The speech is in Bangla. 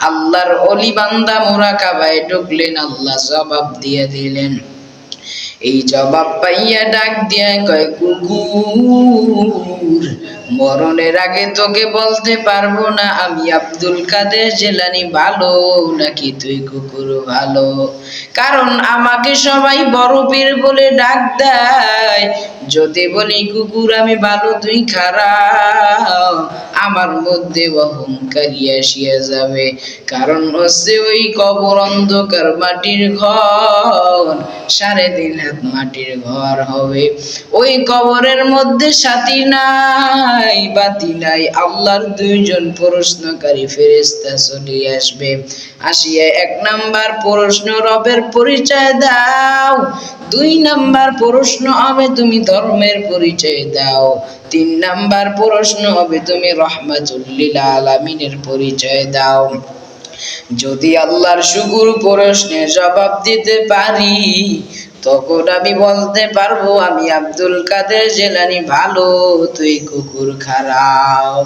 আল্লাহর অলি বান্দা মুরাকাবায় ঢুকলেন, আল্লাহ জবাব দিয়ে দিলেন। এই জবাব পাইয়া ডাক দিয়া কয়, কুকুর, মরণের আগে তোকে বলতে পারবো না আমি আব্দুল কাদের জিলানী ভালো নাকি তুই কুকুর ভালো। কারণ আমাকে সবাই বড় পীর বলে ডাক দেয়, যদি বলি কুকুর আমি ভালো তুই খারাপ, আমার মধ্যে অহংকারী আসিয়া যাবে। কারণ হচ্ছে ওই কবর অন্ধকার মাটির ঘর, 3.5 হাত মাটির ঘর হবে। ওই কবরের মধ্যে সাথী নাই, বাতি নাই। আল্লাহর 2 জন প্রশ্নকারী ফেরেশতা চলে আসবে। আসিয়া 1 নাম্বার প্রশ্ন, রবের পরিচয় দাও। 2 নাম্বার প্রশ্ন হবে তুমি ধর্মের পরিচয় দাও। 3 নাম্বার প্রশ্ন হবে তুমি রহমাতুল লিল আলামিনের পরিচয় দাও। যদি আল্লাহর শুকুর প্রশ্নের জবাব দিতে পারি, তখন আমি বলতে পারবো আমি আব্দুল কাদের জিলানী ভালো তুই কুকুর খারাপ।